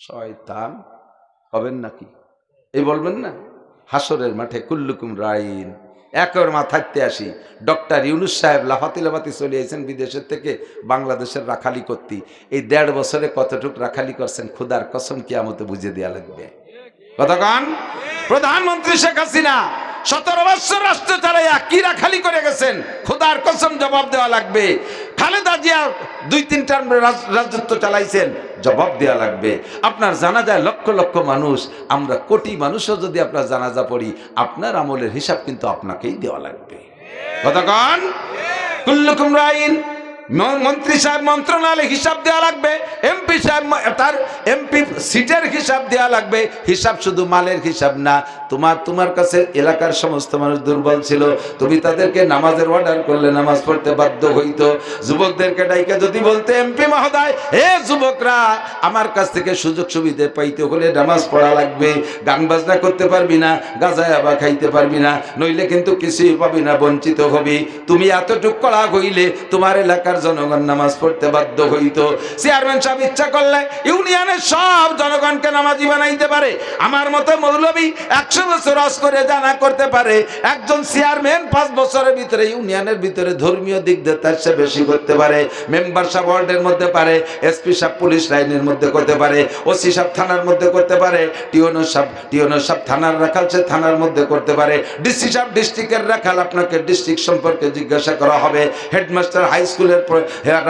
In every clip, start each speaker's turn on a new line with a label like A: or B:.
A: শয়তান হবেন নাকি? এই বলবেন না হাসরের মাঠে কুল্লুকুম রাইন। একের মাথাতে আসি, ডক্টর ইউনুস সাহেব লাফাতি লাফাতি চলে এসেছেন বিদেশের থেকে বাংলাদেশের রাখালি করতে। এই 1.5 বছরে কতটুক রাখালি করছেন খুদার কসম কিয়ামতে বুঝে দেওয়া লাগবে। কতক্ষণ প্রধানমন্ত্রী শেখ হাসিনা 17 বছর রাষ্ট্র চালাইয়া কি রাখালি করে গেছেন খুদার কসম জবাব দেওয়া লাগবে। খালেদা জিয়া 2-3 টার্ম রাজত্ব চালাইছেন, জবাব দেওয়া লাগবে। আপনার জানাজায় লক্ষ লক্ষ মানুষ, আমরা কোটি মানুষও যদি আপনার জানাজা পড়ি, আপনার আমলের হিসাব কিন্তু আপনাকেই দেওয়া লাগবে। কতক্ষণ কুল্লুকুম রাইন। মন্ত্রী সাহেব মন্ত্রণালয় হিসাব দেওয়া লাগবে, এমপি সাহেব তার এমপি সিটের হিসাব দেওয়া লাগবে। হিসাব শুধু মালের হিসাব না, তোমার কাছে এলাকার সমস্ত মানুষ দুর্বল ছিল, তুমি তাদেরকে নামাজের অর্ডার করলে নামাজ পড়তে বাধ্য হইতো। যুবকদেরকে ডাইকে যদি বলতে এমপি মহোদয়, হে যুবকরা, আমার কাছ থেকে সুযোগ সুবিধা পাইতে হলে নামাজ পড়া লাগবে, গান বাজনা করতে পারবি না, গাঁজা আবা খাইতে পারবি না, নইলে কিন্তু কিছুই পাবি না, বঞ্চিত হবি। তুমি এতটুক কড়া হইলে তোমার এলাকার জনগণ নামাজ পড়তে বাধ্য হইতো। চেয়ারম্যান সাহেব ইচ্ছা করলে ইউনিয়নের সব জনগণকে নামাজি বানাইতে পারে। আমার মতো মৌলবী 100 বছর হজ করে জানা করতে পারে। একজন চেয়ারম্যান 5 বছরের ভিতরে ইউনিয়নের ভিতরে ধর্মীয় দিক দিয়ে তার চেয়ে বেশি করতে পারে। মেম্বার সাহেব ওয়ার্ডের মধ্যে পারে, এসপি সাহেব পুলিশ লাইনের মধ্যে করতে পারে, ওসি সাহেব থানার মধ্যে করতে পারে, টিওনো সাহেব থানার রাখাল সে থানার মধ্যে করতে পারে, ডিসি সাহেব ডিস্ট্রিক্টের রাখাল, আপনাকে ডিস্ট্রিক্ট সম্পর্কে জিজ্ঞাসা করা হবে, হেডমাস্টার হাই স্কুলের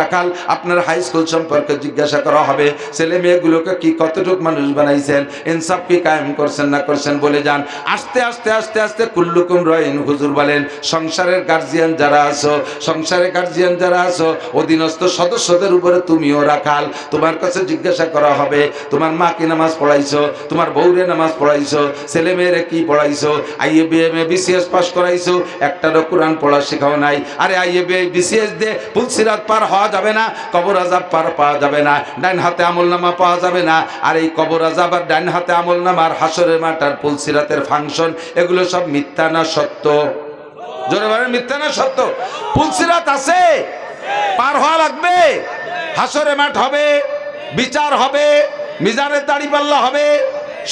A: রাখাল, আপনার হাই স্কুল সম্পর্কে জিজ্ঞাসা করা হবে। ছেলে মেয়েগুলোকে কি কতটুকু মানুষ বানাইছেন, ইনসাফ কি কায়েম করছেন না করছেন বলে যান। আস্তে আস্তে আস্তে আস্তে কুল্লুকুম রাইন। হুজুর বলেন সংসারের গার্জিয়ান যারা আছো, সংসারের গার্জিয়ান যারা আছো, অধীনস্থ সদস্যদের উপরে তুমিও রাখাল। তোমার কাছে জিজ্ঞাসা করা হবে, তোমার মা কি নামাজ পড়াইছো, তোমার বউরে নামাজ পড়াইছো, ছেলে মেয়েরে কি পড়াইছো, আইএ বিএমএ বিসিএস পাস করাইছো, একটারও কোরআন পড়া শেখাও নাই। আরে আইএ বিসিএস দিয়ে পুলসিরাত পার হওয়া যাবে না, কবর আযাব পার পাওয়া যাবে না, ডাইন হাতে আমলনামা পাওয়া যাবে না। আর এই কবর আযাব আর ডাইন হাতে আমলনামার হাসরের মাঠ আর পুলসিরাতের ফাংশন, এগুলো সব মিথ্যা না সত্য? জোরে বলেন মিথ্যা না সত্য? পুলসিরাত আছে, পার হওয়া লাগবে, হাসরের মাঠ হবে, বিচার হবে, মিজানের দাড়িপাল্লা হবে,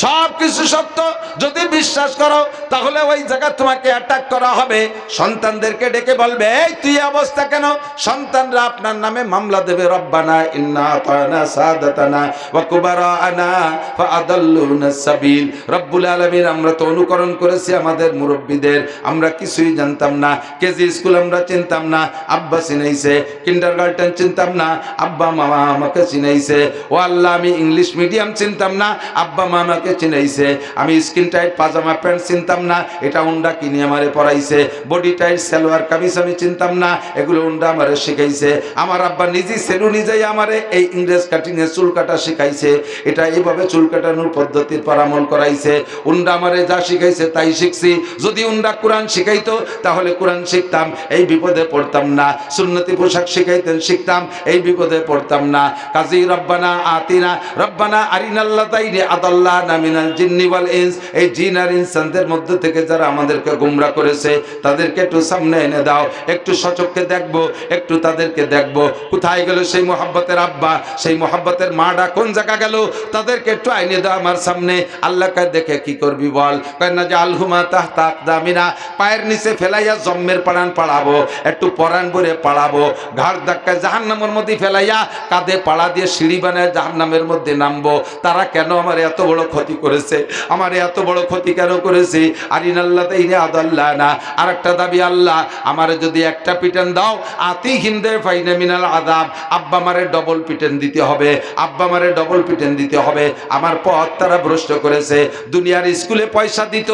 A: সব কিছু সত্য। যদি বিশ্বাস করো তাহলে ওই জায়গা তোমাকে অ্যাটাক করা হবে। সন্তানদেরকে ডেকে বলবে, এই তুই অবস্থা কেন? সন্তানরা আপনার নামে মামলা দেবে, রব্বানা ইন্না আতানা সাদাতানা ওয়া কুবারানা ফাআদাল্লুনা সাবিল। রব্বুল আলামিন, আমরা তো অনুকরণ করেছি আমাদের মুরব্বীদের, আমরা কিছুই জানতাম না, কেজি স্কুল আমরা চিনতাম না, আব্বা চিনাইছে, কিন্ডারগার্টেন চিনতাম না, আব্বা মামা আমাকে চিনাইছে। ও আল্লাহ, আমি ইংলিশ মিডিয়াম চিনতাম না, আব্বা মামা চিনাইছে। আমি স্কিন টাইট পাজামা প্যান্ট চিনতাম না, এটা উন্ডা কিনে আমারে পরাইছে। বডি টাইট সালোয়ার কামিজ আমি চিনতাম না, এগুলো উন্ডা আমারে শিখাইছে। আমার আব্বা নিজে সেলুনে যাই আমারে এই ইংরেজ কাটিং এ চুল কাটা শিখাইছে, এটা এইভাবে চুল কাটানোর পদ্ধতির পরামল করাইছে। উন্ডা আমারে যা শিখাইছে তাই শিখছি। যদি উন্ডা কোরআন শিখাইতো তাহলে কোরআন শিখতাম, এই বিপদে পড়তাম না। সুন্নতি পোশাক শিখাইতেন, শিখতাম, এই বিপদে পড়তাম না। কাজী রব্বানা আতিনা রব্বানা আরিনাল্লাতাইনি আদাল্লাহ মিনাল জিন্নি ওয়াল ইনস, এই জিন আর ইনসানদের মধ্য থেকে যারা আমাদেরকে গোমরা করেছে তাদেরকে একটু সামনে এনে দাও, একটু সচক্ষে দেখবো, একটু তাদেরকে দেখবো। কোথায় গেল সেই মোহাব্বতের আব্বা, সেই মোহাব্বতের মাটা কোন জায়গা গেল? তাদেরকে একটু আইনে দাও আমার সামনে। আল্লাহকে দেখে কি করবি বল? কয় না যে আলহুমা তাহতা আকদামিনা, পায়ের নিচে ফেলাইয়া জম্মের পড়ান পাড়াবো, একটু পরাণ ভরে পাড়াবো, ঘাড় ধাক্কায় জাহান্নামের মধ্যে ফেলাইয়া কাঁধে পাড়া দিয়ে সিঁড়ি বানায় জাহান্নামের মধ্যে নামবো। তারা কেন আমার এত বড় ক্ষতি করেছে? আমার এত বড় ক্ষতি কেন করেছে? আরিনাল্লাতাইনি আদাল্লানা। আর একটা দাবি, আল্লাহ আমারে যদি একটা পিটান দাও, আতি হিমদে ফাইনা মিনাল আযাব, আব্বা মারে ডবল পিটান দিতে হবে, আব্বা মারে ডবল পিটান দিতে হবে। আমার পথ তারা ভ্রষ্ট করেছে। দুনিয়ার স্কুলে পয়সা দিত,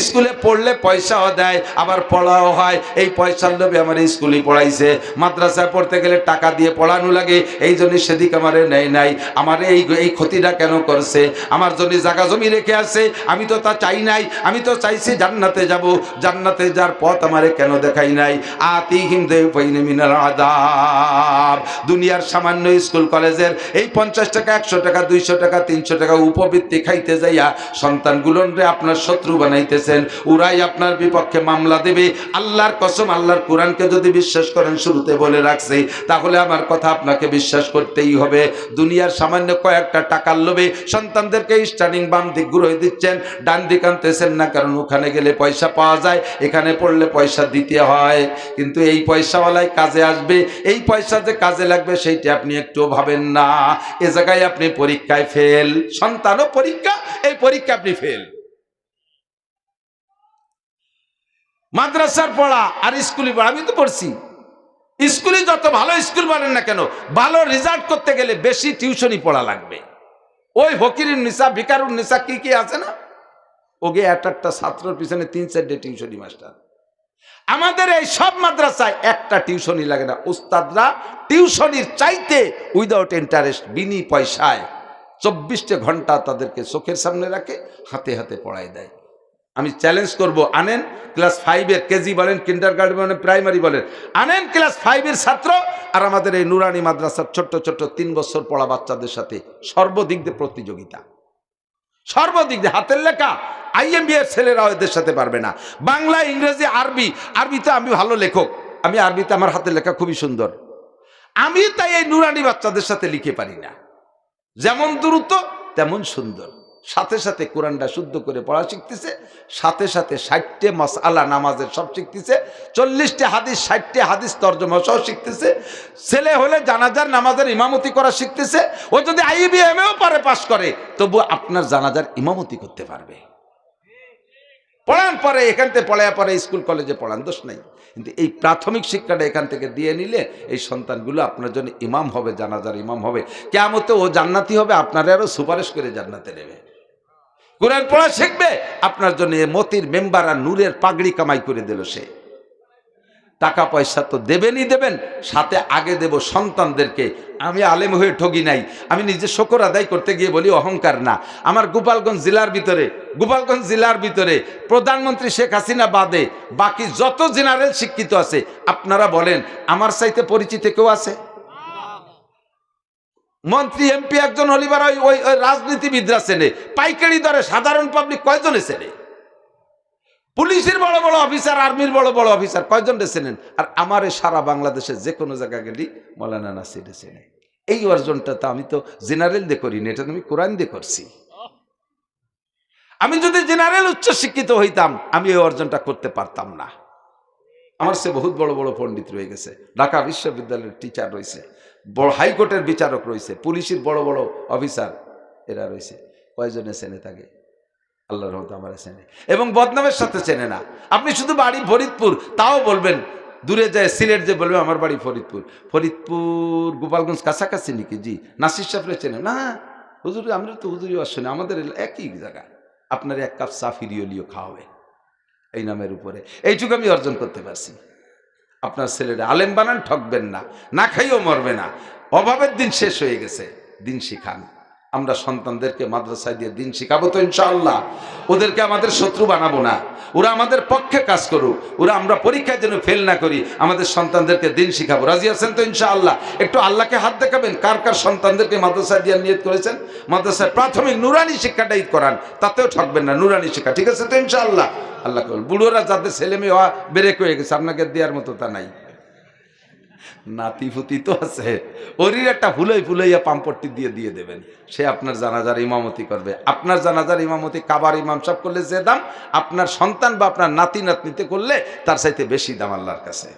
A: স্কুলে পড়লে পয়সাও দেয়, আবার পড়াও হয়। এই পয়সার লোভে আমার স্কুলে পড়াইছে। মাদ্রাসায় পড়তে গেলে টাকা দিয়ে পড়ানো লাগে, এই জন্য সেদিক আমারে নেয় নাই। আমার এই ক্ষতিটা কেন করছে? আমার জন্য জায়গা জমি রেখে আসে, আমি তো তা চাই নাই, আমি তো চাইছি জান্নাতে যাব, জান্নাতে যার পথ আমারে কেন দেখাই নাই? আতিহিম যায়ফাইনি মিনাল আযাব। দুনিয়ার সামান্য স্কুল কলেজের এই 50 টাকা 100 টাকা 200 টাকা 300 টাকা উপবৃত্তি খাইতে যাইয়া সন্তানগুলোরে আপনার শত্রু বানাইতেছেন, ওরাই আপনার বিপক্ষে মামলা দেবে। আল্লাহর কসম, আল্লাহর কোরআনকে যদি বিশ্বাস করেন, শুরুতে বলে রাখছি, তাহলে আমার কথা আপনাকে বিশ্বাস করতেই হবে। দুনিয়ার সামান্য কয়েকটা টাকার লোভে সন্তানদেরকে স্টার্নিং বাম দিক ঘুরে দিচ্ছেন, ডান দিক আনতেছেন না, কারণ ওখানে গেলে পয়সা পাওয়া যায়, এখানে পড়লে পয়সা দিতে হয়। কিন্তু এই পয়সাওয়ালাই কাজে আসবে, এই পয়সা যে কাজে লাগবে সেইটা আপনি একটু ভাবেন না। এ জায়গায় আপনি পরীক্ষায় ফেল, সন্তানও পরীক্ষা, এই পরীক্ষা আপনি ফেল। মাদ্রাসার পড়া আর স্কুলে পড়া, আমি তো পড়ছি। স্কুলে যত ভালো স্কুল বলেন না কেন, ভালো রেজাল্ট করতে গেলে বেশি টিউশনি পড়া লাগবে। ওই ফকিরুন নিসা, ভিকারুন নিসা কি কি আছে না, ওকে একটা ছাত্রের পিছনে 3-4টে টিউশনি মাস্টার। আমাদের এই সব মাদ্রাসায় একটা টিউশনি লাগে না, উস্তাদরা টিউশনির চাইতে উইদাউট ইন্টারেস্ট, বিনি পয়সায় 24 ঘন্টা তাদেরকে চোখের সামনে রাখে, হাতে হাতে পড়ায় দেয়। আমি চ্যালেঞ্জ করব, আনেন ক্লাস 5-এর, কেজি বলেন, কিন্ডারগার্টেন বলেন, প্রাইমারি বলেন, আনেন ক্লাস 5-এর ছাত্র আর আমাদের এই নুরানি মাদ্রাসার ছোট্ট ছোট্ট 3 বছর পড়া বাচ্চাদের সাথে সর্বদিক দিয়ে প্রতিযোগিতা, সর্বদিক দিয়ে। হাতের লেখা IMB এর ছেলেরা এদের সাথে পারবে না। বাংলা, ইংরেজি, আরবি, আরবিতে আমি ভালো লেখক, আমি আরবিতে আমার হাতের লেখা খুবই সুন্দর, আমি তাই এই নুরানি বাচ্চাদের সাথে লিখে পারি না। যেমন দ্রুত তেমন সুন্দর, সাথে সাথে কোরআনটা শুদ্ধ করে পড়া শিখতেছে, সাথে সাথে 60টে মাসআলা নামাজের সব শিখতেছে, 40টে হাদিস, 60টে হাদিস তরজমা সহ শিখতেছে। ছেলে হলে জানাজার নামাজের ইমামতি করা শিখতেছে। ও যদি IBMও পারে, পাশ করে, তবু আপনার জানাজার ইমামতি করতে পারবে। পড়ান পরে, এখান থেকে পড়ায় পরে স্কুল কলেজে পড়ান, দোষ নাই, কিন্তু এই প্রাথমিক শিক্ষাটা এখান থেকে দিয়ে নিলে এই সন্তানগুলো আপনার জন্য ইমাম হবে, জানাজার ইমাম হবে। কিয়ামতে ও জান্নাতি হবে, আপনারা আরো সুপারিশ করে জান্নাতে নেবে। কোরআন পড়া শিখবে, আপনার জন্য মতির মেম্বার আর নূরের পাগড়ি কামাই করে দিল সে। টাকা পয়সা তো দেবেনই দেবেন, সাথে আগে দেব সন্তানদেরকে। আমি আলেম হয়ে ঠগি নাই, আমি নিজে শকর আদায় করতে গিয়ে বলি অহংকার না। আমার গোপালগঞ্জ জেলার ভিতরে প্রধানমন্ত্রী শেখ হাসিনা বাদে বাকি যত জেনারেল শিক্ষিত আছে, আপনারা বলেন আমার চাইতে পরিচিত কেউ আছে? মন্ত্রী, MP একজন হলিবার ওই রাজনীতিবিদরা চেনে, পাইকারি দরে সাধারণ পাবলিক কয়জনে চেনে? পুলিশের বড় বড় অফিসার, আর্মির বড় বড় অফিসার কয়জন চেনেন? আর আমার সারা বাংলাদেশে যে কোনো জায়গায় গেলি মৌলানা নাসির চেনে। এই অর্জনটা তো আমি তো জেনারেল দিয়ে করিনি, এটা আমি কোরআন দিয়ে করছি। আমি যদি জেনারেল উচ্চ শিক্ষিত হইতাম, আমি এই অর্জনটা করতে পারতাম না। আমার সে বহুত বড় বড় পণ্ডিত রয়ে গেছে, ঢাকা বিশ্ববিদ্যালয়ের টিচার রয়েছে, বড় হাইকোর্টের বিচারক রয়েছে, পুলিশের বড় বড় অফিসার এরা রয়েছে। কয়জনে চেনে তাকে? আল্লাহর রহমতে আমার চেনে, এবং বদনামের সাথে চেনে না। আপনি শুধু বাড়ি ফরিদপুর, তাও বলবেন, দূরে যায় সিলেট যে বলবে আমার বাড়ি ফরিদপুর। ফরিদপুর গোপালগঞ্জ কাছাকাছি নাকি? জি। নাসির সাহেবরে চেনে না? হুজুর, আমরা তো হুজুরি আসলে আমাদের একই জায়গা, আপনার 1 কাপ চা ফিরিয়ে খাওয়াবে এই নামের উপরে। এইটুকু আমি অর্জন করতে পারছি। আপনার ছেলেরা আলেম বানান, ঠকবেন না, না খাইও মরবে না। অভাবের দিন শেষ হয়ে গেছে, দিন শিখান। আমরা সন্তানদেরকে মাদ্রাসায় দিয়ে দিন শিখাবো তো ইনশাআল্লাহ। ওদেরকে আমাদের শত্রু বানাবো না, ওরা আমাদের পক্ষে কাজ করুক, ওরা আমরা পরীক্ষায় যেন ফেল না করি, আমাদের সন্তানদেরকে দিন শিখাবো। রাজি আছেন তো ইনশাআল্লাহ? একটু আল্লাহকে হাত দেখাবেন, কার কার সন্তানদেরকে মাদ্রাসায় দিয়ে নিয়ত করেছেন মাদ্রাসায় প্রাথমিক নুরানি শিক্ষাটাই করান, তাতেও ঠকবেন না, নুরানি শিক্ষা। ঠিক আছে তো ইনশাআল্লাহ? আল্লাহ কবুল। বুড়োরা যাদের ছেলে মেয়ে বেরেক হয়ে গেছে, আপনাকে দেওয়ার মতো তা নাই, নাতি ফুতি তো আছে, ওরই একটা ফুলাইয়া পাম্পট্টি দিয়ে দেবেন, সে আপনার জানাজার ইমামতি করবে। আপনার জানাজার ইমামতি কাবার ইমাম সাহেব করলে যে দাম, আপনার সন্তান বা আপনার নাতি নাতনিতে করলে তার চাইতে বেশি দাম আল্লাহর কাছে।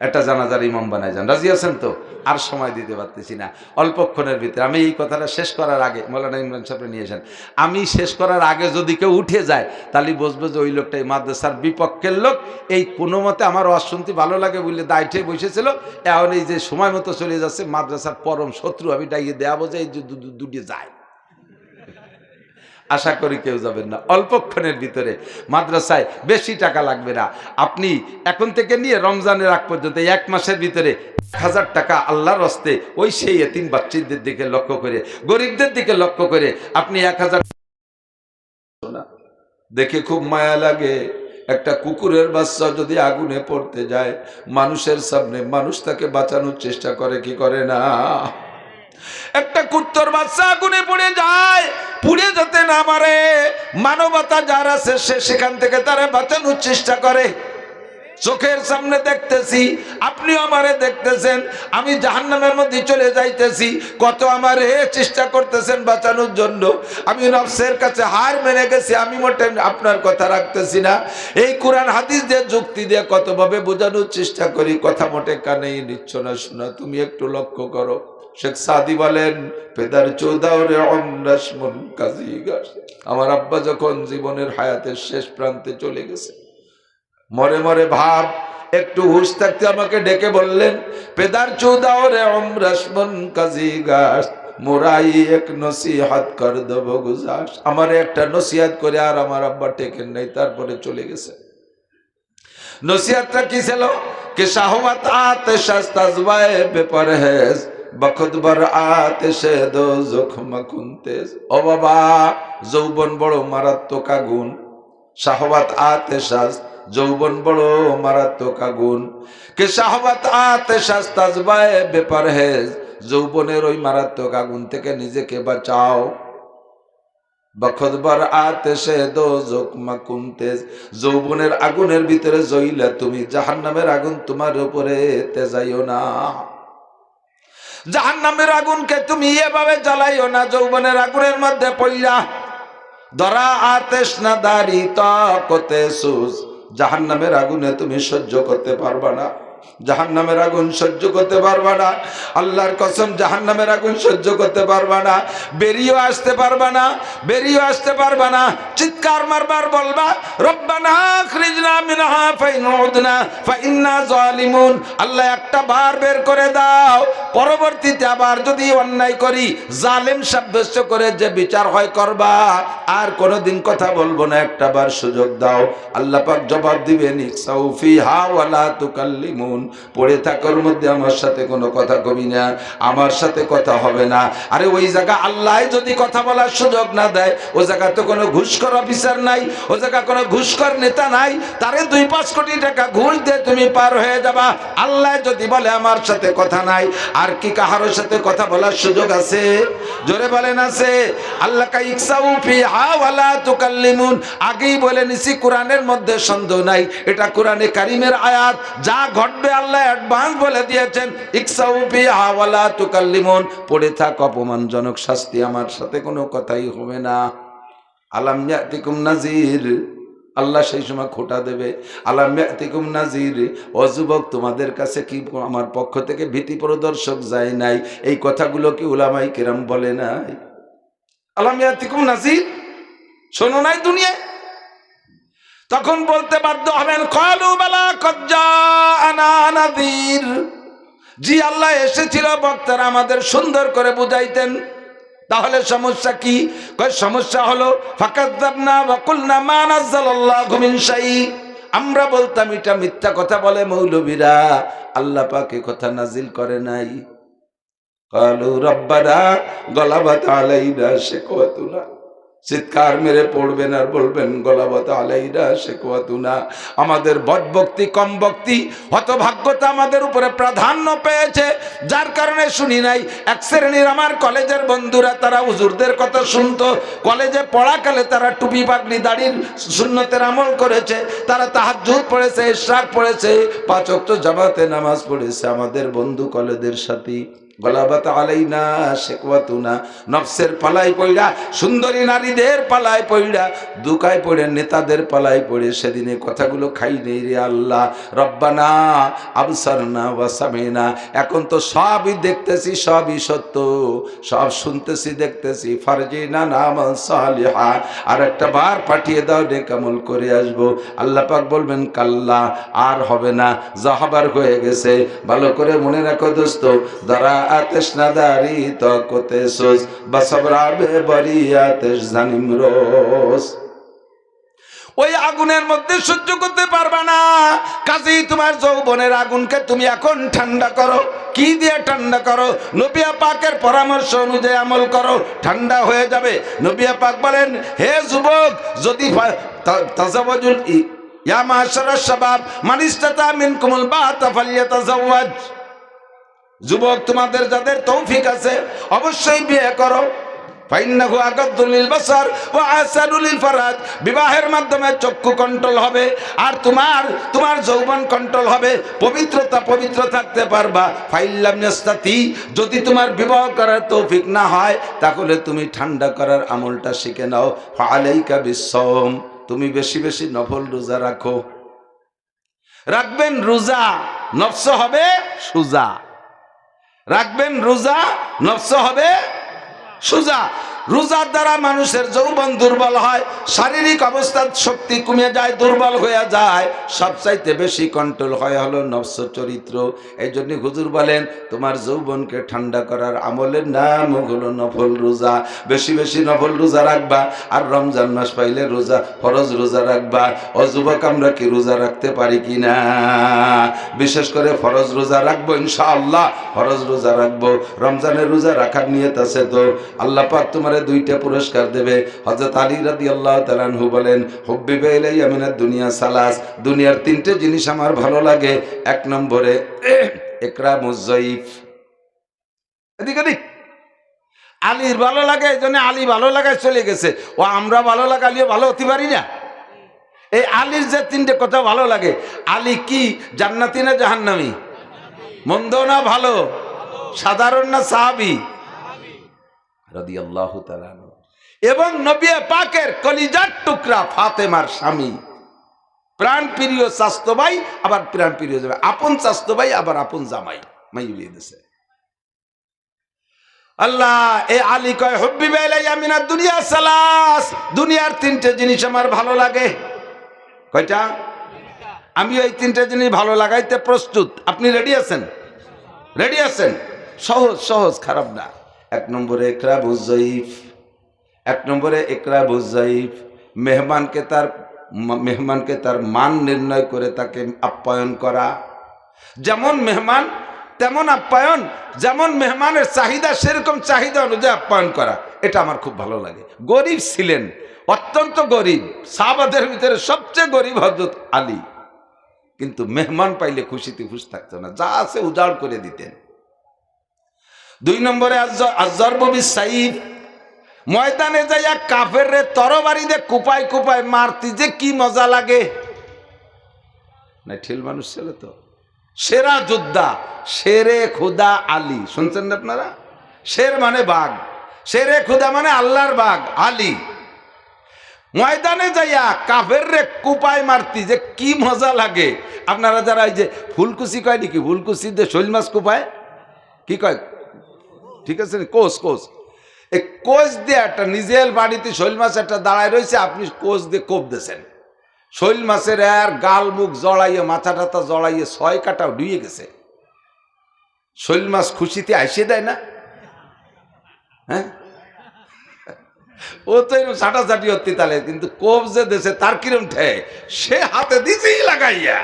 A: একটা জানাজার ইমাম বানায় যান। রাজি আছেন তো? আর সময় দিতে পারতেছি না, অল্পক্ষণের ভিতরে আমি এই কথাটা শেষ করার আগে, মৌলানা ইমরান সাহেব নিয়েছেন, আমি শেষ করার আগে যদি কেউ উঠে যায়, তাহলে বুঝবো যে ওই লোকটাই মাদ্রাসার বিপক্ষের লোক। এই কোনো মতে আমার ওয়াজ শুনতে ভালো লাগে বলে দায়িত্বে বসেছিল, এখন এই যে সময় মতো চলে যাচ্ছে, মাদ্রাসার পরম শত্রু আমি ডাইয়ে দেওয়া যে এই দুটি যায়। আশা করি কেউ যাবেন না। অল্পক্ষণের ভিতরে মাদ্রাসায় বেশি টাকা লাগবে না। আপনি এখন থেকে নিয়ে রমজানের আগ পর্যন্ত 1 মাসের ভিতরে 1000 টাকা আল্লাহর হস্তে ওই সেই এতিম বাচ্চাদের দিকে লক্ষ্য করে, গরিবদের দিকে লক্ষ্য করে আপনি 1000 দেখে খুব মায়া লাগে। একটা কুকুরের বাচ্চা যদি আগুনে পড়তে যায়, মানুষের সামনে মানুষ তাকে বাঁচানোর চেষ্টা করে কি করে না? একটা কুত্তর বাচ্চা আগুনে পড়ে যায়, পুড়ে যেতে না পারে, মানবতা যার আছে সে সেখান থেকে তারা বাঁচানোর চেষ্টা করে। চোখের সামনে দেখতেছি, আপনিও আমারে দেখতেছেন, আমি জাহান্নামের মধ্যে চলে যাইতেছি, কত আমারে চেষ্টা করতেছেন বাঁচানোর জন্য। আমি নফসের কাছে হার মেনে গেছি, আমি মোটে আপনার কথা রাখতেছি না। এই কোরআন হাদিস দিয়ে যুক্তি দিয়ে কতভাবে বোঝানোর চেষ্টা করি, কথা মোটে কানেই নিচ্ছ না শোনা। তুমি একটু লক্ষ্য করো। শেখ সাদি বলেন, পেদার চৌদাওরে অমরাসমন কাজী গাছ। আমার আব্বা যখন জীবনের হায়াতের শেষ প্রান্তে চলে গেছে, মরে মরে ভাব, একটু হুশ থাকতে আমাকে ডেকে বললেন, পেদার চৌদাওরে অমরাসমন কাজী গাছ, মোরাই এক নসিহাত কর দেব গুজাস। আমার একটা নসিহাত করে আর আমার আব্বা টেকেন নাই, তারপরে চলে গেছে। নসিহাতটা কি ছিল? কে শাহওয়াত আতিশ তাজওয়ায়ে বেপরহেজ, বখত বর আতিশে দোজখ মকুনতেজ। ও বাবা, যৌবন বড় মারাত্মক আগুন। শাহওয়াত আতিশ, যৌবন বড় মারাত্মক আগুন। কে শাহওয়াত আতিশ তাজওয়ায়ে বেপরহেজ, যৌবনের ওই মারাত্মক আগুন থেকে নিজেকে বাঁচাও। বখতবার আতেশে দোজখ মাকুনতেজ, যৌবনের আগুনের ভিতরে জ্বইলা তুমি জাহান্নামের আগুন তোমার উপরে তেজাইও না। জাহান্নামের আগুনকে তুমি এভাবে জ্বালাইও না, যৌবনের আগুনের মধ্যে পড়লা। ধরা আতেশ না দাড়ি তকতে সুজ, জাহান্নামের আগুনে তুমি সহ্য করতে পারবা না। জাহান্নামের আগুন সহ্য করতে পারবা না, আল্লাহর কসম জাহান্নামের আগুন সহ্য করতে পারবা না। বেরিয়েও আসতে পারবা না, বেরিয়েও আসতে পারবা না। চিৎকার মারবার বলবা, রব্বানা আখরিজনা মিনহা ফাইন উদনা ফাইন্না জালিমুন। আল্লাহ একটা বার বের করে দাও, পরবর্তীতে আবার যদি অন্যায় করি, জালেম সাব্যস্ত করে যে বিচার হয় করবা, আর কোনোদিন কথা বলবো না, একটা বার সুযোগ দাও। আল্লাহ পাক জবাব দিবেন, ইকসাউফিহা ওয়ালা তুকাল্লিমুন, পড়ে থাকার মধ্যে আমার সাথে কোনো কথা কবি না, আমার সাথে কথা হবে না। আরে ওই জায়গা আল্লাহ যদি কথা বলার সুযোগ না দেয়, ও জায়গা তো কোনো ঘুষখোর অফিসার নাই, ও জায়গা কোনো ঘুষখোর নেতা নাই, তারে 2-5 কোটি টাকা ঘুষ দিয়ে তুমি পার হয়ে যাবা। আল্লাহ যদি বলে আমার সাথে কথা নাই, আর কি কাহারোর সাথে কথা বলার সুযোগ আছে? জোরে বলেন আছে? আল্লাহ কা ইকসাউ ফিহা ওয়ালা তুকাল্লিমুন, আগেই বলে নিছি কোরআনের মধ্যে সন্দেহ নাই, এটা কোরআনে কারিমের আয়াত, যা ঘটবে আল্লাহ অ্যাডভান্স বলে দিয়েছেন। ইকসাউ ফিহা ওয়ালা তুকাল্লিমুন, পড়ে থাক, অপমানজনক শাস্তি, আমার সাথে কোনো কথাই হবে না। আলাম ইয়াতিকুম নাযীর, আল্লাহ সেই সময় খোটা দেবে, আলাম ইয়াতিকুম নাযীর, ও যুবক তোমাদের কাছে কি আমার পক্ষ থেকে ভীতি প্রদর্শক যায় নাই? এই কথাগুলো কি উলামায়ে কেরাম বলে নাই? আলাম ইয়াতিকুম নাযীর, শোনো নাই দুনিয়ায়? তখন বলতে বাধ্য হবেন, ক্বালু বালা কদ জাআনা নাযীর, জি আল্লাহ এসেছিল, বক্তারা আমাদের সুন্দর করে বুঝাইতেন। তাহলে সমস্যা কি? সমস্যা হলো ফাকাযযাবনা ওয়া কুলনা মা নাযালাল্লাহু মিন শাই, আমরা বলতাম এটা মিথ্যা কথা বলে মৌলবীরা, আল্লাহ পাক এই কথা নাজিল করে নাই। ক্বালু রব্বানা গলাবাত আলাইনা শিকওয়াতুনা, চিৎকার মেরে পড়বেন আর বলবেন গলাবাত আলাইনা শিকওয়াতুনা, আমাদের বদভক্তি, কম ভক্তি, হতভাগ্যতা আমাদের উপরে প্রাধান্য পেয়েছে, যার কারণে শুনি নাই। এক শ্রেণীর আমার কলেজের বন্ধুরা, তারা হুজুরদের কথা শুনতো, কলেজে পড়াকালে তারা টুপি পাগড়ি দাড়ির সুন্নতের আমল করেছে, তারা তাহাজ্জুদ পড়েছে, ইশরাক পড়েছে, 5 ওয়াক্ত জামাতে নামাজ পড়েছে, আমাদের বন্ধু কলেজের সাথী। গলাবাত আলাইনা শিকওয়াতুনা, নফসের পালাই পড়া, সুন্দরী নারীদের পালাই পড়া, দুকায় পড়ে, নেতাদের পালাই পড়ে সেদিনে কথাগুলো খাই নেই রে আল্লাহ। রব্বানা আবসারনা ওয়া সামিনা, এখন তো সবই দেখতেছি, সবই সত্য, সব শুনতেছি, দেখতেছি, ফারজিনা নামাল সালিহা, আর একটা বার পাঠিয়ে দাও, নেক আমল করে আসবো। আল্লাহ পাক বলবেন কাল্লা, আর হবে না, যাহবার হয়ে গেছে। ভালো করে মনে রাখো দোস্ত, দারা আতেশ না দারি তকতে সোজ, বাসবরাবে বরি আতেশ জানিম রোজ। ওই আগুনের মধ্যে সহ্য করতে পারবা না। কাজেই তোমার যৌবনের আগুনকে তুমি এখন ঠান্ডা করো। কি দিয়ে ঠান্ডা করো? নবী পাকের পরামর্শ অনুযায়ী আমল করো, ঠান্ডা হয়ে যাবে। নবী পাক বলেন, হে যুবক, যদি তাজাওয়াজুল ইয়া মাশারাশ শাবাব মান ইসতাতা মিনকুমুল বাতা ফালইয়াতাজাওয়াজ। যুবক, তোমাদের যাদের তৌফিক আছে অবশ্যই বিয়ে করো। ফাইন্নাহু আগাদ্দু লিল বাসার ওয়া আহসানু লিল ফারাজ। বিবাহের মাধ্যমে চক্ষু কন্ট্রোল হবে, আর তোমার যৌবন কন্ট্রোল হবে, পবিত্র থাকতে পারবা। ফাইল্লাম ইয়াস্তাতি, যদি তোমার বিবাহ করার তৌফিক না হয় তাহলে তুমি ঠান্ডা করার আমলটা শিখে নাও। ফাআলাইকা বিসসাওম, তুমি বেশি বেশি নফল রোজা রাখো। রাখবেন রোজা, নফস হবে সুজা। রাখবেন রোজা, নফস হবে সুজা। রোজার দ্বারা মানুষের যৌবন দুর্বল হয়, শারীরিক অবস্থার শক্তি কমে যায়, দুর্বল হয়ে যায়। সবচাইতে বেশি কন্ট্রোল হয় হলো নফস চরিত্র। এই জন্য হুজুর বলেন, তোমার যৌবনকে ঠান্ডা করার আমলের নাম হলো নফল রোজা। বেশি বেশি নফল রোজা রাখবা। আর রমজান মাস পাইলে রোজা, ফরজ রোজা রাখবা। ও যুবক, আমরা কি রোজা রাখতে পারি কি না? বিশেষ করে ফরজ রোজা রাখবো ইনশাআল্লাহ। ফরজ রোজা রাখবো। রমজানের রোজা রাখার নিয়ত আছে তো আল্লাহ পাক তোমার দুইটা পুরস্কার দেবে। হযরত আলী রাদিয়াল্লাহু তাআলা আনহু বলেন, হুব্বিবা ইলাইয়া মিনাদ দুনিয়া সালাস, দুনিয়ার তিনটে জিনিস আমার ভালো লাগে। এক নম্বরে ইকরামুজ যায়ীফ। এদিকে আলীর ভালো লাগে, এই জন্য আলী ভালো লাগায় চলে গেছে। ও আমরা ভালো লাগালিও ভালো হতে পারি না। এই আলীর যে তিনটে কথা ভালো লাগে, আলী কি জান্নাতি না জাহান্নামী? মন্দ না ভালো? সাধারণ না সাহাবী? রাদিয়াল্লাহু তাআলা। এবং নবী পাকের কলিজার টুকরা ফাতেমার স্বামী, প্রাণ প্রিয় চাচতো ভাই, আবার প্রাণ প্রিয় জামাই, আপন চাচতো ভাই আবার আপন জামাই, মাই বিয়ে দিয়েছে। আল্লাহ এ আলী কয়, হুব্বিবা ইলাইয়া মিনাদ দুনিয়া সালাস, দুনিয়ার তিনটে জিনিস আমার ভালো লাগে। কয়টা? আমি এই তিনটে জিনিস ভালো লাগাইতে প্রস্তুত। আপনি রেডি আছেন? রেডি আছেন? সহজ সহজ, খারাপ না। এক নম্বরে ইকরামুজ যায়ীফ। এক নম্বরে ইকরামুজ যায়ীফ, মেহমানকে তার মান নির্ণয় করে তাকে আপ্যায়ন করা। যেমন মেহমান তেমন আপ্যায়ন, যেমন মেহমানের চাহিদা সেরকম চাহিদা অনুযায়ী আপ্যায়ন করা, এটা আমার খুব ভালো লাগে। গরিব ছিলেন, অত্যন্ত গরিব, সাহাবাদের ভিতরে সবচেয়ে গরিব হযরত আলী, কিন্তু মেহমান পাইলে খুশিতে খুশি থাকতো না, যা আছে উজাড় করে দিতেন। দুই নম্বরে আয-যারবু বিস-সাইফ, ময়দানে যাইয়া কাফেররে তরবারি দিয়ে কুপায় কুপায় মারতি যে কি মজা লাগে। না ঠিল মানুষ ছিল তো, সেরা যোদ্ধা, শেরে খুদা আলী। শুনছেন না আপনারা? শের মানে বাঘ, শেরে খুদা মানে আল্লাহর বাঘ আলী। ময়দানে যাইয়া কাফেররে কুপায় মারতি যে কি মজা লাগে। আপনারা যারা এই যে ফুলকুচি কয় নাকি, ফুলকুচি দিয়ে শৈল মাছ কুপায়, কি কয়? ঠিক আছে, কোষ কোষ। এই কোষ দিয়ে একটা নিজের বাড়িতে শৈল মাছ একটা দাঁড়ায় রয়েছে, আপনি কোষ দিয়ে কোপ দিয়েছেন। শৈল মাছের আর গাল মুখ জড়াইয়ে, মাথা টাথা জড়াইয়ে 6 কাটা ডুয়ে গেছে। শৈল মাছ খুশিতে আইসে দেয় না? হ্যাঁ, ও তো এরকম ছাটাছাটি হতে তালে, কিন্তু কোপ যে দেশে তার কিরম ঠে, সে হাতে দিতেই লাগাইয়া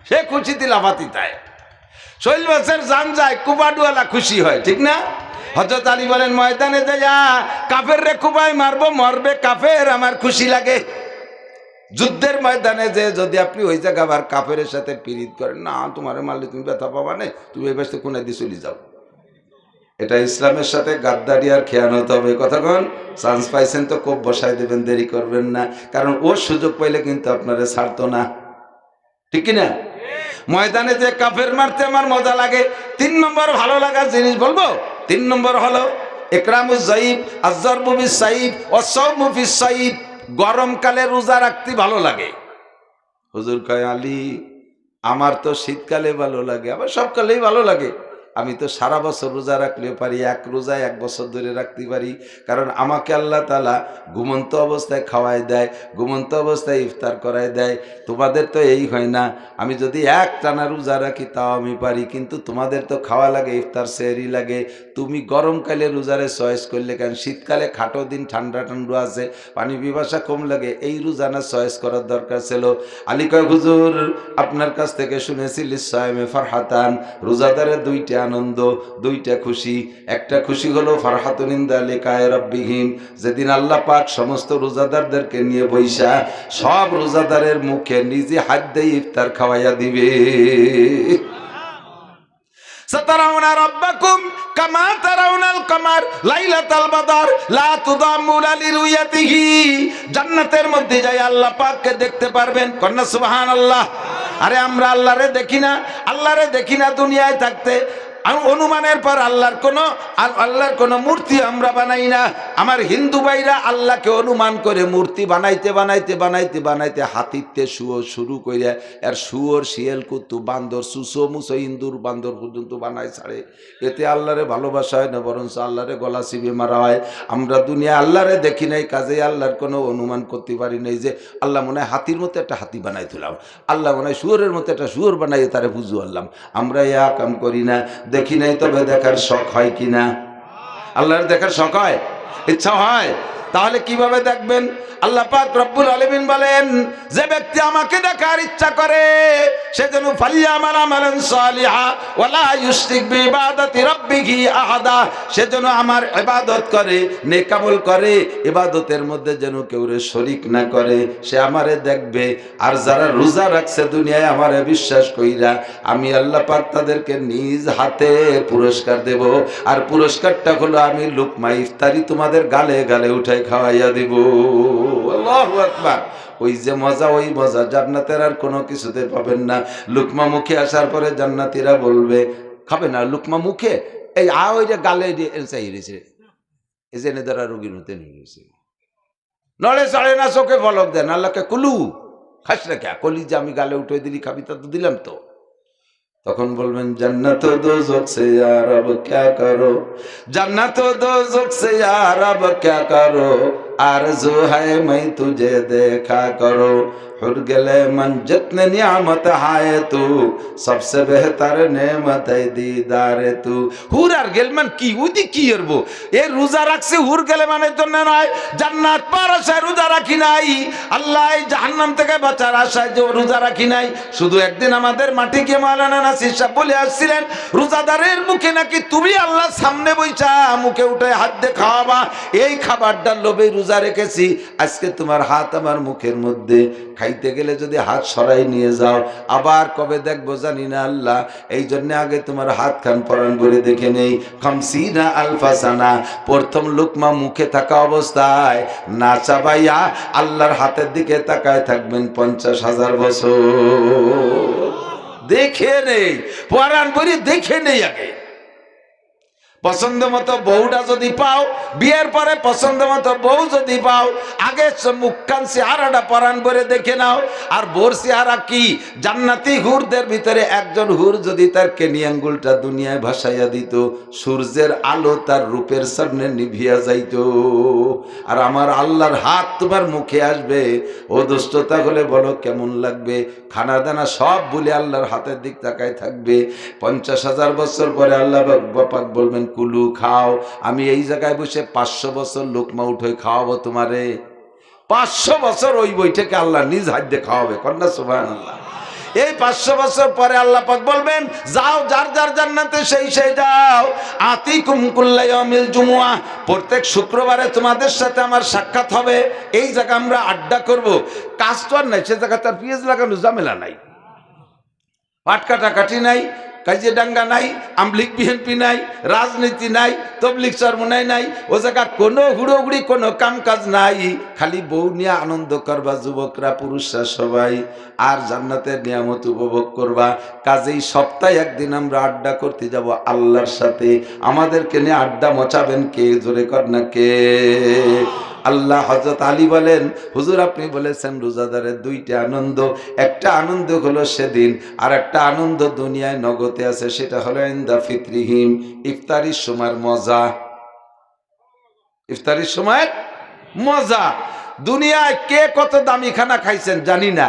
A: সে খুশিতে লাফাতি তাই। শৈল মাছের জান যায়, কুবাডুয়ালা খুশি হয়, ঠিক না? হযরত আলী বলেন, ময়দানে যাইয়া কাফের রে কুবাই মারবো, মরবে কাফের, আমার খুশি লাগে। যুদ্ধের ময়দানে যে যদি আপনি ওই জায়গা আবার কাফের সাথে পীড়িত করেন, না তোমার মারলে তুমি ব্যথা পাবা না, তুমি এই বাসতে কোনায় দিয়ে চলে যাও, এটা ইসলামের সাথে গাদ্দারি আর খেয়ানত হবে। কতক্ষণ চান্স পাইছেন তো কোপ বসাই দেবেন, দেরি করবেন না, কারণ ওর সুযোগ পাইলে কিন্তু আপনারা ছাড়তো না, ঠিক কিনা? ময়দানে যে কাফের মারতে আমার মজা লাগে। 3 নম্বর ভালো লাগার জিনিস বলবো, 3 নম্বর হলো ইকরামুজ যায়ীফ, আয-যারবু বিস-সাইফ ওয়াস-সাওমু ফিস-সাইফ। গরমকালে রোজা রাখতে ভালো লাগে। হুজুর কয়, আলী আমার তো শীতকালে ভালো লাগে, আবার সব কালেই ভালো লাগে। আমি তো সারা বছর রোজা রাখলেও পারি, এক রোজায় 1 বছর ধরে রাখতে পারি, কারণ আমাকে আল্লাহ তাআলা ঘুমন্ত অবস্থায় খাওয়াই দেয়, ঘুমন্ত অবস্থায় ইফতার করায় দেয়। তোমাদের তো এই হয় না, আমি যদি এক টানা রোজা রাখি তাও আমি পারি, কিন্তু তোমাদের তো খাওয়া লাগে, ইফতার সেহরি লাগে। তুমি গরমকালে রোজারে চয়েস করলে কেন? শীতকালে খাটো দিন, ঠান্ডা ঠান্ডা আছে, পানি পিপাসা কম লাগে, এই রোজানা চয়েস করার দরকার ছিল। আলী কয় হুজুর আপনার কাছ থেকে শুনেছি লিসাইমে ফারহাতান, রোজাদারে 2টা আনন্দ, 2টা খুশি। একটা খুশি হলো ফারহাতুন ইনদা লিকায়ে রাব্বিহিম, যেদিন আল্লাহ পাক সমস্ত রোজাদারদেরকে নিয়ে বৈশা সব রোজাদারের মুখে নিজে হাত দিয়ে ইফতার খাওয়াইয়া দিবে। সাতারাউনা রাব্বাকুম কামা তারাউনাল কামার লাইলাতাল বাদর লা তুদাম্মুনা লিরুয়াতিহি, জান্নাতের মধ্যে যাই আল্লাহ পাককে দেখতে পারবেন। কন্যা সুবহানাল্লাহ। আরে আমরা আল্লাহরে দেখি না, আল্লাহরে দেখি না দুনিয়ায় থাকতে, অনুমানের পর আল্লাহর কোনো মূর্তি আমরা বানাই না। আমার হিন্দু ভাইরা আল্লাহকে অনুমান করে মূর্তি বানাইতে বানাইতে বানাইতে বানাইতে হাতিতে শুয়োর শুরু করে, আর শুয়োর শিয়াল কুত্তু বান্দর সুসো মুসো ইন্দুর বান্দর পর্যন্ত বানায় ছাড়ে। এতে আল্লাহরে ভালোবাসা হয় না, বরঞ্চ আল্লাহরে গলা চিবিয়ে মারা হয়। আমরা দুনিয়া আল্লাহরে দেখি নাই, কাজে আল্লাহর কোনো অনুমান করতে পারি নাই যে আল্লাহ মনে হয় হাতির মতো একটা হাতি বানাই তুলাম, আল্লাহ মনে হয় শুয়োরের মতো একটা শুয়োর বানাই তারে বুঝু আল্লাম। আমরা ইয়া কাম করি না, দেখি নাই, তবে দেখার শখ হয় কিনা? আল্লাহর দেখার শখ হয়, ইচ্ছা হয়? তাহলে কিভাবে দেখবেন? আল্লাহ পাক রব্বুল আলামিন বলেন, যে ব্যক্তি আমাকে দেখার ইচ্ছা করে সে যেন ফালিয়ামাল আমালান সালিহা ওয়ালা ইউশরিক বিইবাদাতি রাব্বিহি আহাদা, সে যেন আমার ইবাদত করে, নেক আমল করে, ইবাদতের মধ্যে যেন কেউ শরীক না করে, সে আমারে দেখবে। আর যারা রোজা রাখছে দুনিয়ায় আমারে বিশ্বাস কইরা, আমি আল্লাহ পাক তাদেরকে নিজ হাতে পুরস্কার দেব। আর পুরস্কারটা হলো আমি লুকমা ইফতারি তোমাদের গালে গালে উঠাই খাওয়াইয়া দিব। আল্লাহু আকবার। ওই যে মজা, ওই মজা জান্নাতের আর কোনো কিছুতে পাবেন না। লুকমা মুখে আসার পরে জান্নাতীরা বলবে, খাবে না লুকমা মুখে, এই ওই যে গালে চাই রয়েছে, এই যে নেদারা রোগীর মতো নিয়ে গেছে, নড়ে চড়ে না, চোখে ফলক দেন, আল্লাহকে কুলু খাস না কে, কলি যে আমি গালে উঠে দিলি, খাবি তা তো দিলাম তো। তখন বলবেন জান্নাত ও দোজখ সে ইয়ার আব ক্যা করো, জান্নাত ও দোজখ সে ইয়ার আব ক্যা করো, आरज़ू है मैं तुझे देखा करो, हुर गले मन जितने नियामत है तू, सबसे बेहतर नेमत है दीदार तू। হুর আর গেলমান কি উদি কি করব? এই রোজা রাখছে হুর গেলে মানের জন্য নয়, জান্নাত পাওয়ার আশায় রোজা রাখি নাই, আল্লাহ জাহান্নাম থেকে বাঁচার আশায় যে রোজা রাখি নাই। শুধু একদিন আমাদের মাঠে গিয়ে মাওলানা নাসির সাহেব বলে আসছিলেন, রোজাদারের মুখে নাকি তুমি আল্লাহর সামনে বইসা মুখে উঠে হাত দিয়ে খাওয়াবা, এই খাবারটার লোভে রোজা রেখেছি। আজকে তোমার হাত আমার মুখের মধ্যে, খাইতে গেলে যদি হাত সরাই নিয়ে যাও, আবার কবে দেখবো জানি না আল্লাহ। এই জন্য আগে তোমার হাত খান পরান করে দেখে নেই। খামসিনা আলফা সানা, প্রথম লুকমা মুখে থাকা অবস্থায় না চাবাইয়া আল্লাহর হাতের দিকে তাকায় থাকবেন 50,000 বছর। দেখে নেই, পরান করে দেখে নেই আগে। পছন্দ মতো বউটা যদি পাও, বিয়ের পরে পছন্দ মতো বউ যদি পাও, আগে মুখখান চেহারাটা পরাণ করে দেখে নাও। আর বোর চেহারা কি? জান্নাতি হুরদের ভিতরে একজন হুর যদি তার কেনি আঙ্গুলটা দুনিয়ায় ভাসাইয়া দিত, সূর্যের আলো তার রূপের সামনে নিভিয়া যাইত। আর আমার আল্লাহর হাত তোমার মুখে আসবে, ও দুষ্টতা হলে বলো কেমন লাগবে? খানা দানা সব ভুলে আল্লাহর হাতের দিক তাকায় থাকবে। 50,000 বছর পরে আল্লাহ পাক বলবেন কুলু খাও, আমি এই জায়গায় বসে 500 বছর লোকমা উঠে খাওয়াবো তোমারে। 500 বছর ওই বইটাকে আল্লাহ নিজ হাত দিয়ে খাওয়াবে। কন্যা সুবহানাল্লাহ। এই 500 বছর পরে আল্লাহ পাক বলবেন, যাও যার যার জান্নাতে সেই সেই যাও। আতিকুম কুল্লা ইয়াউমিল জুমুআহ, প্রত্যেক শুক্রবারে তোমাদের সাথে আমার সাক্ষাৎ হবে। এই জায়গা আমরা আড্ডা করব, কাজ তো আর নাই, সে জায়গা তার পিএস লাগানো ঝামেলা নাই, পাট কাটাকাটি নাই, কাজে ডাঙ্গা নাই, আমলিক বিএনপি নাই, রাজনীতি নাই, তবলিগ চরমনাই নাই, ও জায়গা কোনো হুড়োহুড়ি কোনো কাম কাজ নাই, খালি বউ নিয়ে আনন্দ করবা যুবকরা পুরুষরা সবাই, আর জান্নাতের নিয়ামত উপভোগ করবা। কাজেই সপ্তাহে একদিন আমরা আড্ডা করতে যাব আল্লাহর সাথে। আমাদেরকে নিয়ে আড্ডা মচাবেন কে? জোরে কর না কে? আল্লাহ হযরত আলী বলেন, হুজুর আপনি বলেছেন রোজাদারের দুইটা আনন্দ, একটা আনন্দ হলো সেদিন, আর একটা আনন্দ দুনিয়ায় নগদে আছে, সেটা হলো ইনদা ফিতরিহিম, ইফতারির সময়ের মজা। ইফতারির সময় মজা। দুনিয়ায় কে কত দামি খানা খাইছেন জানি না,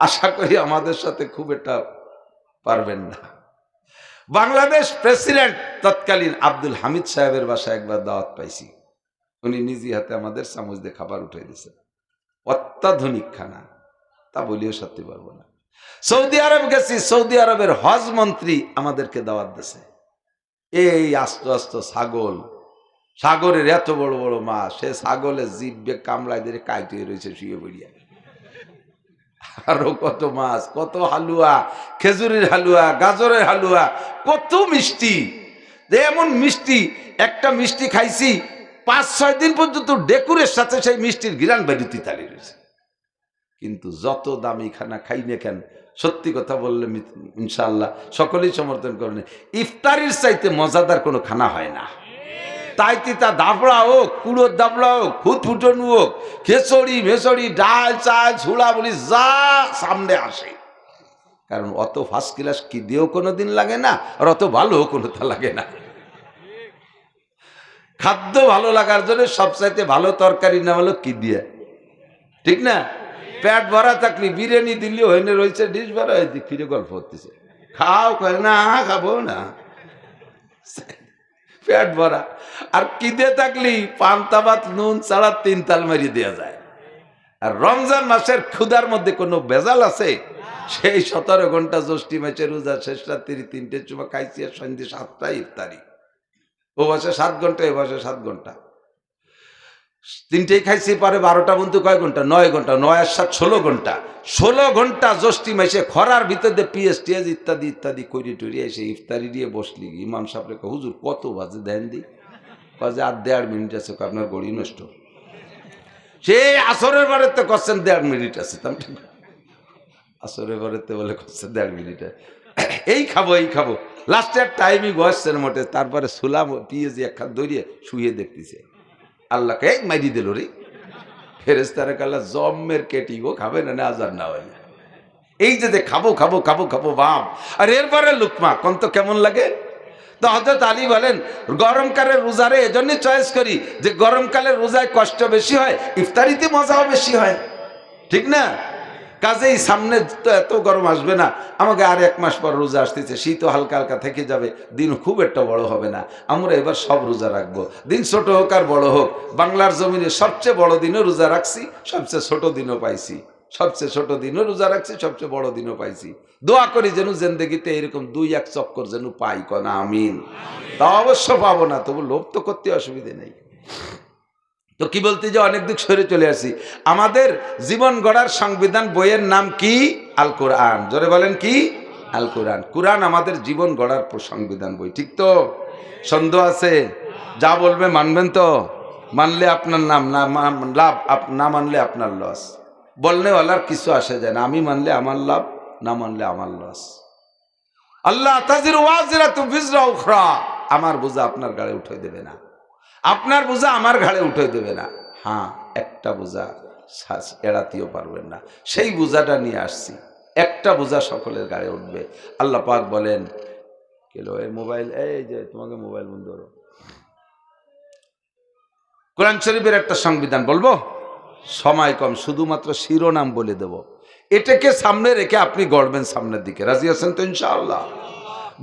A: আশা করি আমাদের সাথে খুব একটা পারবেন না। বাংলাদেশ প্রেসিডেন্ট তৎকালীন আব্দুল হামিদ সাহেবের বাসায় একবার দাওয়াত পাইছি, উনি নিজে হাতে আমাদের চামচ দিয়ে খাবার উঠে দিয়েছেন, অত্যাধুনিক খানা, তা বলিও সত্যি পারবো না। সৌদি আরব গেছি, সৌদি আরবের হজ মন্ত্রী আমাদেরকে দাওয়াত দিয়েছে, এই আস্ত আস্ত ছাগল, সাগরের এত বড় বড় মাছ, সে ছাগলের জিভে কামড়ায় দিয়ে কাইতে রয়েছে শুয়ে বলিয়া, আরো কত মাছ, কত হালুয়া, খেজুরের হালুয়া, গাজরের হালুয়া, কত মিষ্টি। এমন মিষ্টি, একটা মিষ্টি খাইছি 5-6 দিন পর্যন্ত ডেকুরের সাথে সেই মিষ্টির ঘিরান বেরুতি তালি রয়েছে। কিন্তু যত দামি খানা খাই না কেন, সত্যি কথা বললে ইনশাআল্লাহ সকলেই সমর্থন করেন, ইফতারির চাইতে মজাদার কোনো খানা হয় না। তাই তিতা দাবড়া হোক, কুড়োর দাবড়া হোক, ফুটফুটনু হোক, খেচড়ি মেচড়ি, ডাল চাল ঝুড়া বলি যা সামনে আসে, কারণ অত ফার্স্ট ক্লাস কি দিয়েও কোনোদিন লাগে না, আর অত ভালো কোনোটা লাগে না। খাদ্য ভালো লাগার জন্য সবচাইতে ভালো তরকারি না হলো কি দিয়ে, ঠিক না? পেট ভরা থাকলে বিরিয়ানি দিল্লি হইনে রয়েছে, ডিশ ভরা হয়েছে, ফিরে গল্প হতেছে, খাও কয় না, খাবো না, পেট ভরা। আর কি দিয়ে থাকলি পান্তা ভাত নুন ছাড়া 3 তাল মারিয়ে দেওয়া যায়। আর রমজান মাসের ক্ষুধার মধ্যে কোনো ভেজাল আছে? সেই 17 ঘন্টা জ্যৈষ্ঠী মাসের রোজা শেষ রাত্রি 3টে চুমা খাইছি, আর সন্ধ্যে 7টায় ইফতারি। ও বসে 7 ঘন্টা, এ বসে 7 ঘন্টা, 3টেই খাইছি, পরে 12টা বন্ধু কয় ঘন্টা, 9 ঘন্টা, 9 আর 7 16 ঘন্টা, 16 ঘন্টা জ্যৈষ্ঠী মাসে খরার ভিতরে পিএসটিএস ইত্যাদি ইত্যাদি করি টরি এসে ইফতারি দিয়ে বসলি। ইমাম সাহেবরে কয়, হুজুর কত বাজে দেন দি? কয় যে আর 1.5 মিনিট আছে, আপনার গড়ি নষ্ট। সে আসরের বারেতে করছেন 1.5 মিনিট আছে, আসরের বারেতে বলে করছেন 1.5 মিনিটে, এই খাবো এই খাবো, লাস্টের টাইমই বসছেন মোটে, তারপরে সুলাম পিএজি এক খাত দৌড়িয়ে শুয়ে দেখতেছে, আল্লাহকে এক মাইরি দিল রে, ফেরেশতারা কাল্লা জম্মের কেটি গো, খাবে না আজার না হয়। এই যে খাবো খাবো খাবো খাবো বাপ, আর এরপরে লুকমা কোন তো কেমন লাগে। তো হযরত আলী বলেন, গরমকালের রোজারে এজন্য চয়েস করি যে গরমকালের রোজায় কষ্ট বেশি হয়, ইফতারিতে মজাও বেশি হয়, ঠিক না? কাজেই সামনে তো এত গরম আসবে না, আমাকে আর 1 মাস পর রোজা আসতেছে, শীতও হালকা হালকা থেকে যাবে, দিন খুব একটা বড় হবে না, আমরা এবার সব রোজা রাখবো, দিন ছোট হোক আর বড় হোক। বাংলার জমিনে সবচেয়ে বড় দিনও রোজা রাখছি, সবচেয়ে ছোট দিনও পাইছি, সবচেয়ে ছোট দিনও রোজা রাখছি, সবচেয়ে বড় দিনও পাইছি। দোয়া করি যেন জিন্দেগিতে এরকম 2-1 চক্কর যেন পাই, কনা আমিন। তা অবশ্য পাবো না, তবু লোভ তো করতে অসুবিধে নেই। তো কি বলতে যে অনেক দিক সরে চলে আসি, আমাদের জীবন গড়ার সংবিধান বইয়ের নাম কি? আল কোরআন। জোরে বলেন কি? আল কোরআন। কোরআন আমাদের জীবন গড়ার সংবিধান বই, ঠিক তো? সন্দেহ আছে? যা বলবে মানবেন তো? মানলে আপনার নাম, না লাভ, না মানলে আপনার লস। বলনেওয়ালার কিছু আসে যায় না, আমি মানলে আমার লাভ, না মানলে আমার লস। আল্লাহ তাজিরু ওয়াজিরাতুন বিজরা উখরা, আমার বোঝা আপনার গাড়ি উঠে দেবে না, আপনার বোঝা আমার ঘাড়ে উঠে দেবে না। হ্যাঁ, একটা বোঝা এড়াতেও পারবেন না, সেই বোঝাটা নিয়ে আসছি, একটা বোঝা সকলের গাড়ে উঠবে। আল্লাহ পাক বলেন, কেলো এই মোবাইল, এই যে তোমাকে মোবাইল বন্ধ করো। কোরআন শরীফের একটা সংবিধান বলবো, সময় কম, শুধুমাত্র শিরোনাম বলে দেব, এটাকে সামনে রেখে আপনি গড়বেন সামনের দিকে। রাজি আছেন তো ইনশাআল্লাহ?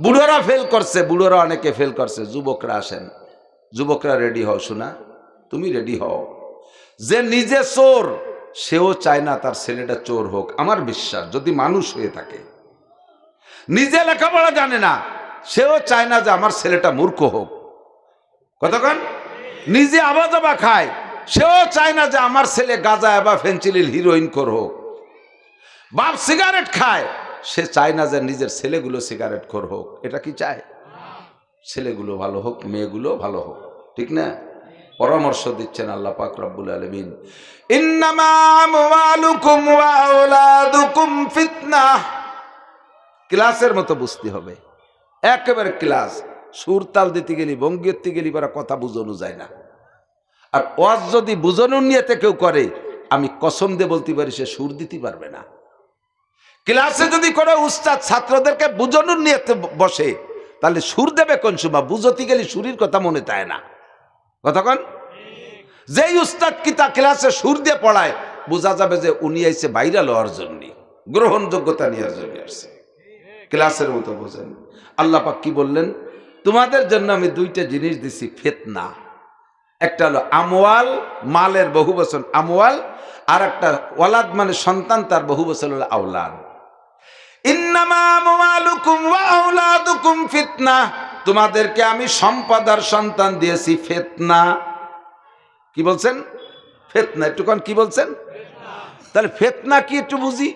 A: বুড়োরা ফেল করছে, বুড়োরা অনেকে ফেল করছে, যুবকরা আসেন, যুবকরা রেডি হও, শোনা তুমি রেডি হও। যে নিজে চোর, সেও চায় না তার ছেলেটা চোর হোক, আমার বিশ্বাস, যদি মানুষ হয়ে থাকে। নিজে লেখাপড়া জানে না, সেও চায় না যে আমার ছেলেটা মূর্খ হোক। কতক্ষণ? নিজে আবাজাবা খায়, সেও চায় না যে আমার ছেলে গাঁজা বা ফেন্সিলিল হিরোইন খোর হোক। বাপ সিগারেট খায়, সে চায় না যে নিজের ছেলেগুলো সিগারেট খোর হোক। এটা কি চায়? ছেলেগুলো ভালো হোক, মেয়েগুলো ভালো হোক, ঠিক না? পরামর্শ দিচ্ছেন আল্লাহ পাক রব্বুল আলামিন, ইন্নামা আমওয়ালুকুম ওয়া আওলাদুকুম ফিতনাহ। ক্লাসের মতো বুঝতে হবে, একেবারে ক্লাস। সুর তাল দিতে গেলি, ভঙ্গি দিতে গেলি, কথা বুঝানো যায় না। আর ওয়াজ যদি বুঝানোর নিয়তে কেউ করে, আমি কসম দিয়ে বলতে পারি সে সুর দিতে পারবে না। ক্লাসে যদি কোনো উস্তাদ ছাত্রদেরকে বুঝানোর নিয়তে বসে, তাহলে সুর দেবে কোন সময়? বুঝতে গেলে সুরের কথা মনে থাকে না। কতক্ষণ যেই উস্তাদ কিতা ক্লাসে সুর দিয়ে পড়ায়, বোঝা যাবে যে উনি আইছে ভাইরাল হওয়ার জন্য, গ্রহণযোগ্যতা নেওয়ার জন্য আসছে, ক্লাসের মতো বোঝেন। আল্লাহ পাক কি বললেন? তোমাদের জন্য আমি দুইটা জিনিস দিছি ফিতনা। একটা হলো আমওয়াল, মালের বহু বচন আমওয়াল, আর একটা ওয়ালাদ মানে সন্তান, তার বহু বচন হলো আওলাদ। ইন্নামা আমওয়ালুকুম ওয়া আওলাদুকুম ফিতনা, তোমাদেরকে আমি সম্পদ আর সন্তান দিয়েছি ফিতনা। কি বলছেন? ফিতনা। একটুক্ষণ কি বলছেন? তাহলে ফিতনা কি একটু বুঝি।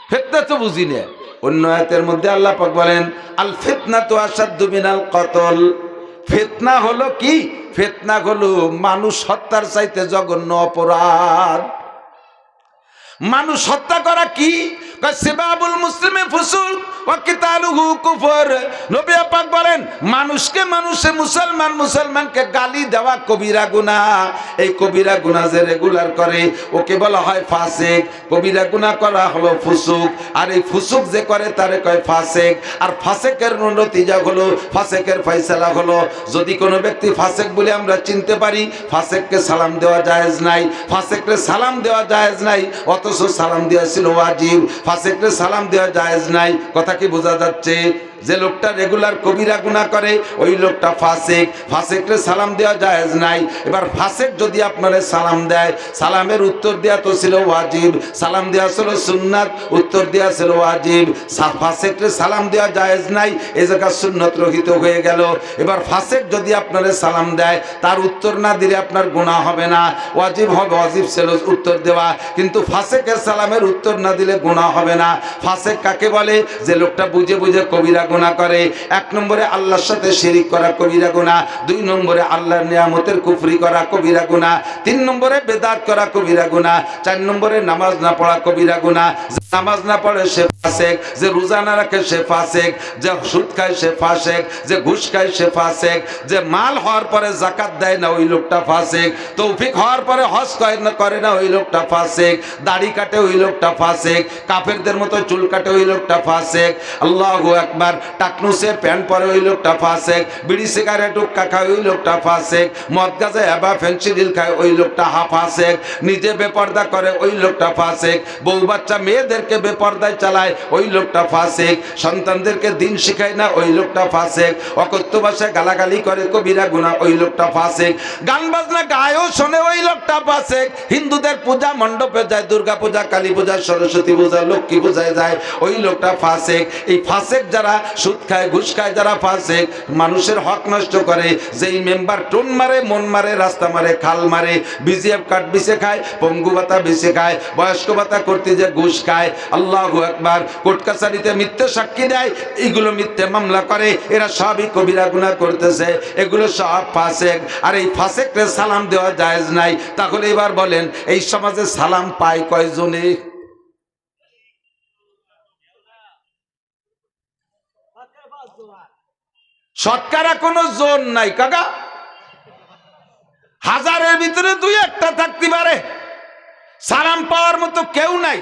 A: ফিতনা তো বুঝি না। অন্য আয়াতের মধ্যে আল্লাহ পাক বলেন আল ফিতনাতু আশাদ্দু মিনাল কতল। ফিতনা হলো কি? ফিতনা হলো মানুষ হত্যার চাইতে জঘন্য অপরাধ। মানুষ হত্যা করা কি? সিবাবুল মুসলিমে ফুসুক ওয়া কিতালুহু কুফর। নবী পাক বলেন মানুষকে মানুষে, মুসলমান মুসলমানকে গালি দেওয়া কবিরা গুনাহ। এই কবিরা গুনাহ যে রেগুলার করে ওকে বলা হয় ফাসিক। কবিরা গুনাহ করা হলো ফুসুক, আর এই ফুসুক যে করে তারে কয় ফাসিক। আর ফাসিকের নতিজা হলো, ফাসিকের ফয়সালা হলো, যদি কোনো ব্যক্তি ফাসিক বলে আমরা চিনতে পারি, ফাসিককে সালাম দেওয়া জায়েজ নাই। ফাসিককে সালাম দেওয়া জায়েজ নাই, অথচ সালাম দেওয়া ছিল ওয়াজিব। ফাসিককে সালাম দেওয়া জায়েজ নাই। কথা কি বোঝা যাচ্ছে? যে লোকটা রেগুলার কবিরা গুনাহ করে ওই লোকটা ফাসিক, ফাসিককে সালাম দেওয়া জায়েজ নাই। এবার ফাসিক যদি আপনারে সালাম দেয়, সালামের উত্তর দেওয়া তো ছিল ওয়াজিব, সালাম দেওয়া ছিল সুন্নাত, উত্তর দেওয়া ছিল ওয়াজিব। ফাসিককে সালাম দেওয়া জায়েজ নাই, এই জায়গা সুন্নত রহিত হয়ে গেল। এবার ফাসিক যদি আপনারে সালাম দেয়, তার উত্তর না দিলে আপনার গুনাহ হবে না, ওয়াজিব হবে। ওয়াজিব ছিল উত্তর দেওয়া, কিন্তু ফাসিকের সালামের উত্তর না দিলে গুনাহ হবে না। ফাসিক কাকে বলে? যে লোকটা বুঝে বুঝে কবিরা গুনাহ করে। এক নম্বরে আল্লাহর সাথে শিরিক করা কবিরা গুনাহ, দুই নম্বরে আল্লাহর নিয়ামতের কুফরি করা কবিরা গুনাহ, তিন নম্বরে বেদাত করা কবিরা গুনাহ, চার নম্বরে নামাজ না পড়া কবিরা গুনাহ। নামাজ না পড়ে সে ফাসিক, যে রোজা না রাখে সে ফাসিক, যে সুদ খায় সে ফাসিক, যে ঘুষ খায় সে ফাসিক, যে মাল হওয়ার পরে যাকাত দেয় না ওই লোকটা ফাসিক, তৌফিক হওয়ার পরে হজ করে না ওই লোকটা ফাসিক, দাড়ি কাটে ওই লোকটা ফাসিক, কাফেরদের মতো চুল কাটে ওই লোকটা ফাসিক, আল্লাহু আকবার, টাকনুসের প্যান্ট পরে ওই লোকটা ফাসিক, বিড়ি সিগারেট হুক্কা খায় ওই লোকটা ফাসিক, মদ গাঁজা হেবা ফেন্সিডিল খায় ওই লোকটা ফাসিক, নিজে বেপর্দা করে ওই লোকটা ফাসিক, বউ বাচ্চা মেয়েদেরকে বেপর্দায় চালায় ওই লোকটা ফাসিক, সন্তানদেরকে দিন শিখায় না ওই লোকটা ফাসিক, অকথ্য ভাষায় গালাগালি করে কবিরা গুনাহ ওই লোকটা ফাসিক, গান বাজনা গায়ও শোনে ওই লোকটা ফাসিক, হিন্দুদের পূজা মণ্ডপে যায়, দুর্গা পূজা, কালী পূজা, সরস্বতী পূজা, লক্ষ্মী পূজায় যায় ওই লোকটা ফাসিক। এই ফাসিক যারা সুদ খায়, ঘুষ খায়, যারা ফাসিক, মানুষের হক নষ্ট করে, যেই মেম্বার টোন মারে, মন মারে, রাস্তা মারে, খাল মারে, বিজিএফ কার্ড বিছে খায়, পঙ্গু ভাতা বিছে খায়, বয়স্ক ভাতা করতে যে ঘুষ খায়, আল্লাহু আকবার, কোর্ট কাছারিতে মিথ্যে সাক্ষী দেয়, এইগুলো মিথ্যে মামলা করে, এরা সবই কবিরা গুনাহ করতেছে, এগুলো সব ফাসিক। আর এই ফাসিককে সালাম দেওয়া জায়েজ নাই। তাহলে এবার বলেন এই সমাজে সালাম পায় কয়জনে? শতকরা কোনো জোর নাই কাকা, হাজারের ভিতরে দুই একটা থাকতে পারে, সালাম পাওয়ার মতো কেউ নাই।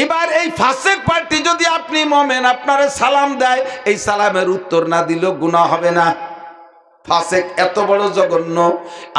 A: এবার এই ফাসিক পার্টি যদি আপনি মোমেন আপনারে সালাম দেয়, এই সালামের উত্তর না দিলেও গুনাহ হবে না। ফাসিক এত বড় জঘন্য।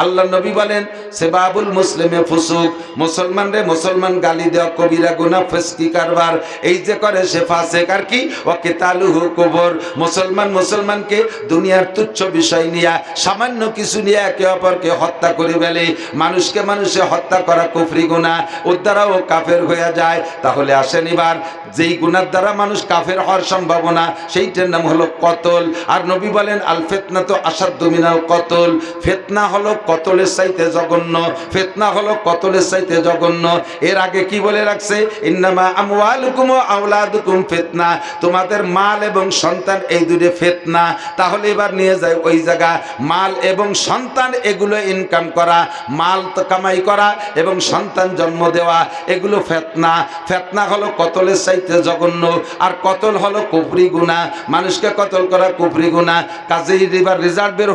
A: আল্লাহ নবী বলেন সিবাবুল মুসলিমে ফুসুক, মুসলমানরে মুসলমান গালি দেওয়া কবিরা গুনাহ, ফিসকি কারবার, এই যে করে সে ফাসিক। আর কি? ওয়া কিতালুহু কুফর, মুসলমান মুসলমানকে দুনিয়ার তুচ্ছ বিষয় নিয়ে, সামান্য কিছু নিয়ে একে অপরকে হত্যা করে ফেলে, মানুষকে মানুষে হত্যা করা কুফরি গুনাহ, ওর দ্বারাও কাফের হয়ে যায়। তাহলে আসেন এবার যেই গুনার দ্বারা মানুষ কাফের হওয়ার সম্ভাবনা, সেইটার নাম হলো কতল। আর নবী বলেন আল ফিতনাতু আশাদ্দু মিনাল কতল, ফিতনা হলো কতলের চাইতে জঘন্য, ফিতনা হলো কতলের চাইতে জঘন্য। এর আগে কি বলে রাখছে? ইন্নামা আমওয়ালুকুম ওয়া আওলাদুকুম ফিতনা, তোমাদের মাল এবং সন্তান এই দুটো ফিতনা। তাহলে এবার নিয়ে যায় ওই জায়গা, মাল এবং সন্তান এগুলো ইনকাম করা, মাল তো কামাই করা এবং সন্তান জন্ম দেওয়া, এগুলো ফিতনা। ফিতনা হলো কতলের চাইতে জঘন্য, আর কতল হলো কুফরি গুনাহ, মানুষকে কতল করা কুফরি গুনাহ। কাজেই এবার রেজাল্ট বের